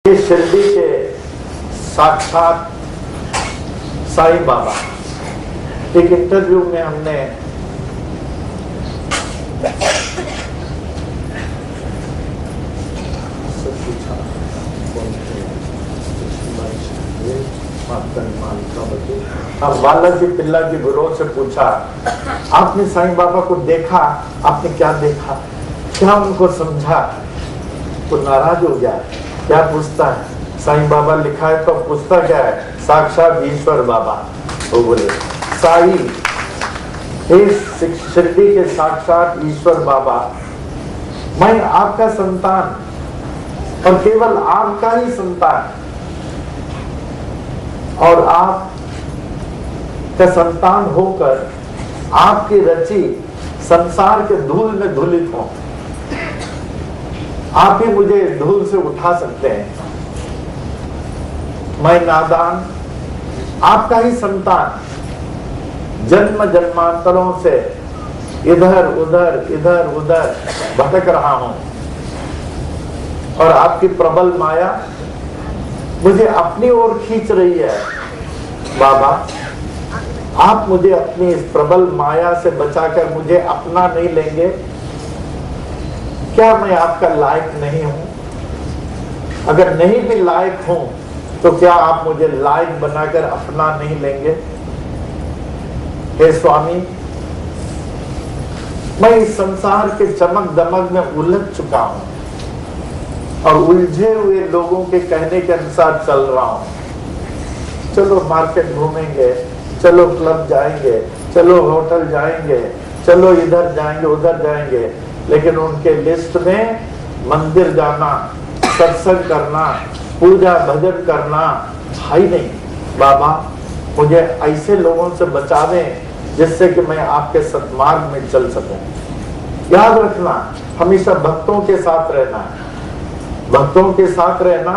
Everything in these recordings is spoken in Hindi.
कि शिरडी के साक्षात साईं बाबा, एक इंटरव्यू में हमने बालाजी पिल्ला की गुरु से पूछा, आपने साईं बाबा को देखा, आपने क्या देखा, क्या उनको समझा? वो नाराज हो गया। क्या पूछता है? साईं बाबा लिखा है तो पूछता क्या है? साक्षात ईश्वर बाबा। वो बोले साई, इस शिरडी के साक्षात ईश्वर बाबा, मैं आपका संतान और केवल आपका ही संतान, और आप का संतान होकर आपकी रची संसार के धूल में धूलित हो। आप ही मुझे धूल से उठा सकते हैं। मैं नादान, आपका ही संतान, जन्म जन्मांतरों से इधर उधर भटक रहा हूं, और आपकी प्रबल माया मुझे अपनी ओर खींच रही है। बाबा, आप मुझे अपनी इस प्रबल माया से बचाकर मुझे अपना नहीं लेंगे? क्या मैं आपका लायक नहीं हूं? अगर नहीं भी लायक हूं तो क्या आप मुझे लायक बनाकर अपना नहीं लेंगे? हे स्वामी, मैं इस संसार के चमक दमक में उलझ चुका हूं और उलझे हुए लोगों के कहने के अनुसार चल रहा हूं। चलो मार्केट घूमेंगे, चलो क्लब जाएंगे, चलो होटल जाएंगे, चलो इधर जाएंगे उधर जाएंगे, लेकिन उनके लिस्ट में मंदिर जाना, सत्संग करना, पूजा भजन करना है ही नहीं। बाबा, मुझे ऐसे लोगों से बचावें जिससे कि मैं आपके सत्मार्ग में चल सकूं। याद रखना, हमेशा भक्तों के साथ रहना है। भक्तों के साथ रहना,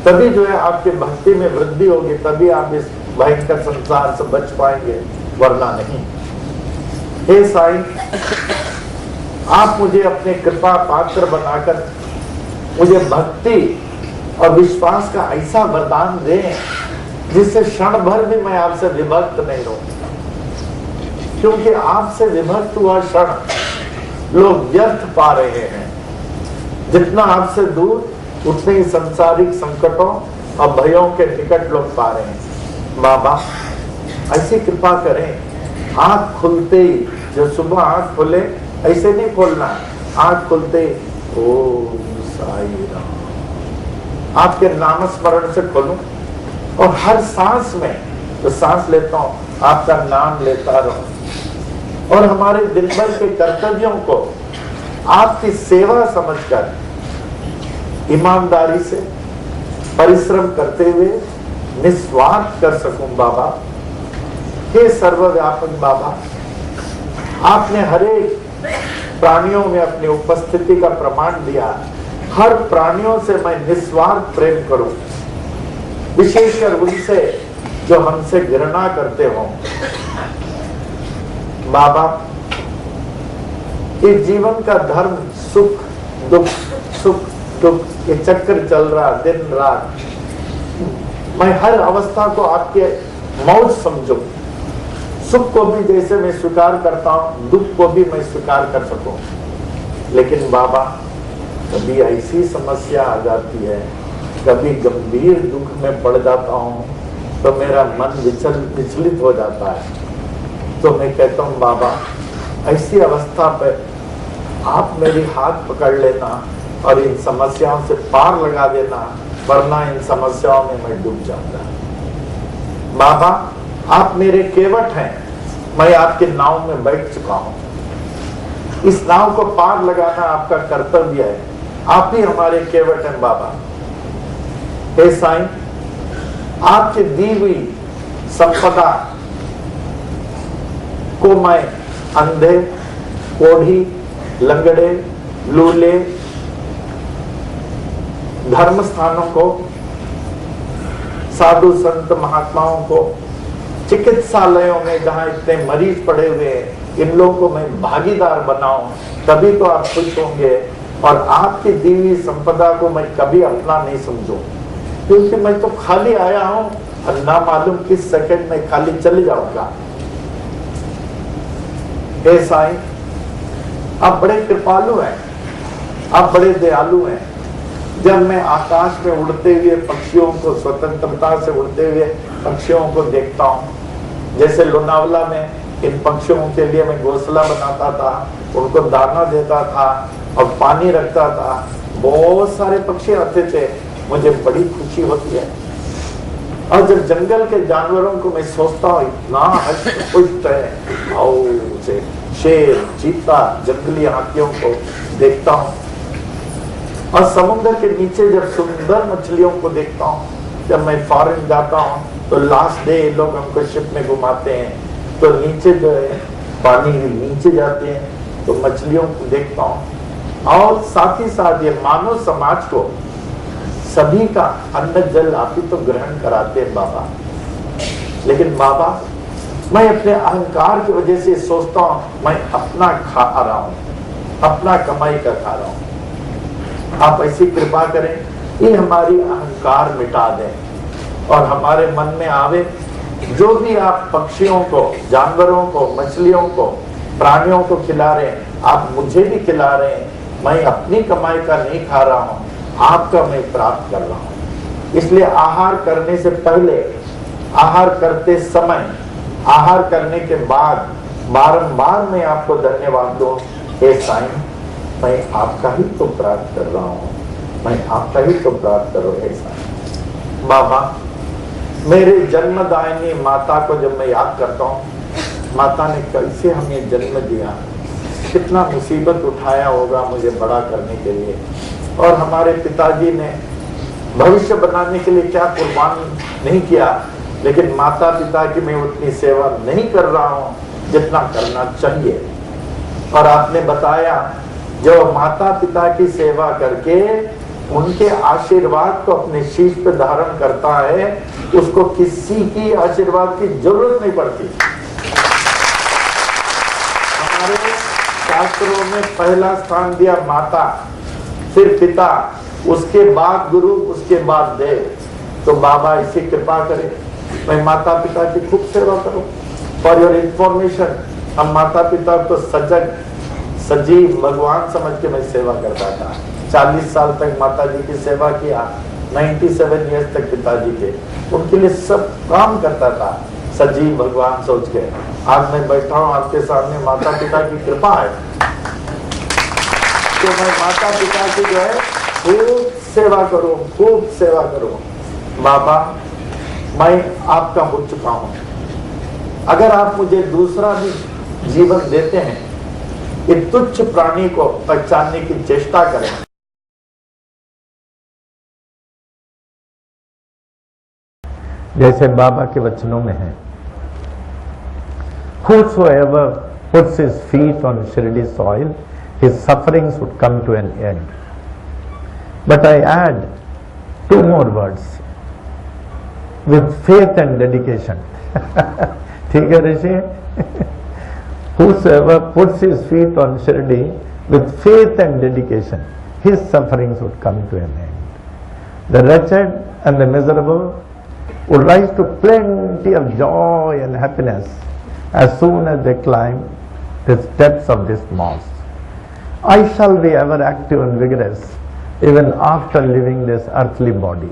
तभी जो है आपकी भक्ति में वृद्धि होगी, तभी आप इस भयंकर संसार से बच पाएंगे, वरना नहीं। हे साईं, आप मुझे अपने कृपा पात्र बनाकर मुझे भक्ति और विश्वास का ऐसा वरदान दें जिससे क्षण भर भी मैं आपसे विभक्त नहीं रहूं, क्योंकि आपसे विभक्त हुआ क्षण लोग व्यर्थ पा रहे हैं। जितना आपसे दूर, उतने ही सांसारिक संकटों और भयों के निकट लोग पा रहे हैं। बाबा, ऐसी कृपा करें, आंख खुलते ही, जो सुबह आंख खुले ऐसे नहीं खोलना, आंख खुलते ही ओम साई राम आपके नाम स्मरण से खोलूं, और हर सांस में जो सांस लेता हूं आपका नाम लेता रहूं, और हमारे दिन भर के कर्तव्यों को आपकी सेवा समझकर ईमानदारी से परिश्रम करते हुए निस्वार्थ कर सकूं। बाबा, हे सर्वव्यापक बाबा, आपने हर एक प्राणियों में अपनी उपस्थिति का प्रमाण दिया। हर प्राणियों से मैं निस्वार्थ प्रेम करूं, विशेषकर उनसे जो हमसे घृणा करते हो। बाबा, इस जीवन का धर्म सुख दुख ये चक्र चल रहा दिन रात, मैं हर अवस्था को आपके मौज समझूं। सुख को भी जैसे मैं स्वीकार करता हूं, दुख को भी मैं स्वीकार कर सकूं। लेकिन बाबा, कभी ऐसी समस्या आ जाती है, कभी गंभीर दुख में पड़ जाता हूं, तो मेरा मन विचलित हो जाता है। तो मैं कहता हूं, बाबा, ऐसी अवस्था पर आप मेरी हाथ पकड़ लेना और इन समस्याओं से पार लगा देना, वरना इन समस्याओं में मैं डूब जाऊंगा। बाबा, आप मेरे केवट हैं, मैं आपके नाव में बैठ चुका हूं। इस नाव को पार लगाना आपका कर्तव्य है, आप ही हमारे केवट हैं। बाबा, हे साईं, आपकी दी हुई संपदा को मैं अंधे, कोढ़ी, लंगड़े, लूले, धर्म स्थानों को, साधु संत महात्माओं को, चिकित्सालयों में जहां इतने मरीज पड़े हुए हैं, इन लोगों को मैं भागीदार बनाऊं, तभी तो आप खुश होंगे। और आपकी दी हुई संपदा को मैं कभी अपना नहीं समझूं। क्योंकि मैं तो खाली आया हूं और ना मालूम किस सेकंड में खाली चले जाऊंगा। हे साईं, आप बड़े कृपालु हैं, आप बड़े दयालु हैं। जब मैं आकाश में उड़ते हुए पक्षियों को, स्वतंत्रता से उड़ते हुए पक्षियों को देखता हूँ, जैसे लोनावला में इन पक्षियों के लिए मैं घोंसला बनाता था, उनको दाना देता था और पानी रखता था, बहुत सारे पक्षी आते थे, मुझे बड़ी खुशी होती है। और जब जंगल के जानवरों को मैं सोचता हूँ, इतना हष्ट-पुष्ट है, और से शेर, चीता, जंगली हाथियों को देखता हूँ, और समुद्र के नीचे जब सुंदर मछलियों को देखता हूँ। जब मैं फॉरेन जाता हूँ तो लास्ट डे लोग हमको शिप में घुमाते हैं, तो नीचे जो है पानी के नीचे जाते हैं, तो मछलियों को देखता हूँ। और साथ ही साथ ये मानव समाज को सभी का अन्न जल आप ही तो ग्रहण कराते हैं बाबा। लेकिन बाबा, मैं अपने अहंकार की वजह से सोचता हूँ मैं अपना खा रहा हूँ, अपना कमाई का खा रहा हूँ। आप ऐसी कृपा करें, ये हमारी अहंकार मिटा दें और हमारे मन में आवे, जो भी आप पक्षियों को, जानवरों को, मछलियों को, प्राणियों को खिला रहे हैं, आप मुझे भी खिला रहे हैं। मैं अपनी कमाई का नहीं खा रहा हूँ, आपका मैं प्राप्त कर रहा हूँ। इसलिए आहार करने से पहले, आहार करते समय, आहार करने के बाद बारंबार मैं आपको धन्यवाद दूं। हे साईं, मैं आपका ही तो प्राप्त कर रहा हूँ, मैं आपका ही तो प्राप्त करो। हे साईं बाबा, मेरे जन्मदायिनी माता को जब मैं याद करता हूँ, माता ने कैसे हमें जन्म दिया, कितना मुसीबत उठाया होगा मुझे बड़ा करने के लिए, और हमारे पिताजी ने भविष्य बनाने के लिए क्या कुर्बान नहीं किया। लेकिन माता पिता की मैं उतनी सेवा नहीं कर रहा हूँ जितना करना चाहिए। और आपने बताया, जो माता पिता की सेवा करके उनके आशीर्वाद को अपने शीश पे धारण करता है, उसको किसी की आशीर्वाद की जरूरत नहीं पड़ती। हमारे शास्त्रों में पहला स्थान दिया माता, फिर पिता, उसके बाद गुरु, उसके बाद देव। तो बाबा इसी कृपा करे, मैं माता पिता की खूब सेवा करूं। फॉर योर इंफॉर्मेशन, हम माता पिता को सजीव भगवान समझ के मैं सेवा करता था। 40 साल तक माता जी की सेवा किया, 97 ईयर्स तक पिताजी के, उनके लिए सब काम करता था सजीव भगवान सोच के। आज मैं बैठा हूँ आपके सामने, माता पिता की कृपा है, तो मैं माता पिता की जो है खूब सेवा करूं, खूब सेवा करूं। बाबा, मैं आपका हो चुका हूं, अगर आप मुझे दूसरा भी जीवन देते हैं, ये तुच्छ प्राणी को पहचानने की चेष्टा करें। जैसे बाबा के वचनों में है, whosoever puts his feet on Shirdi soil, his sufferings would come to an end. But I add 2 more words, with faith and dedication. ठीक है ऋषि? Whosoever puts his feet on Shirdi with faith and dedication, his sufferings would come to an end. The wretched and the miserable would rise to plenty of joy and happiness as soon as they climb the steps of this mosque. I shall be ever active and vigorous even after leaving this earthly body.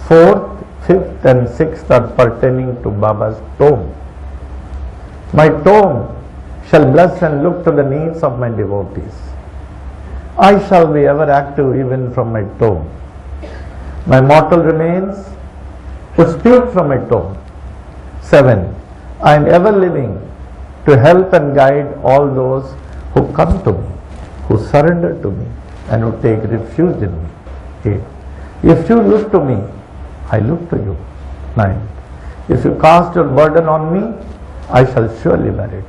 4th, 5th and 6th are pertaining to Baba's tomb. My tomb shall bless and look to the needs of my devotees. I shall be ever active even from my tomb. My mortal remains would speak from my tomb. 7. I am ever living to help and guide all those who come to me, who surrender to me, and who take refuge in me. 8. If you look to me, I look to you. 9. If you cast your burden on me, I shall surely bear it.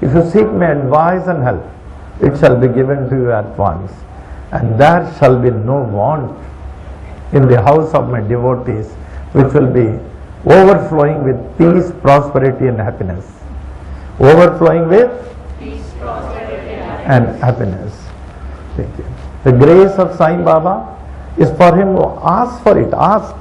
If you seek my advice and help, it shall be given to you at once, and there shall be no want in the house of my devotees, which will be overflowing with peace, prosperity and happiness. Overflowing with peace, prosperity and happiness. Thank you. The grace of Sai Baba is for him to ask for it, ask.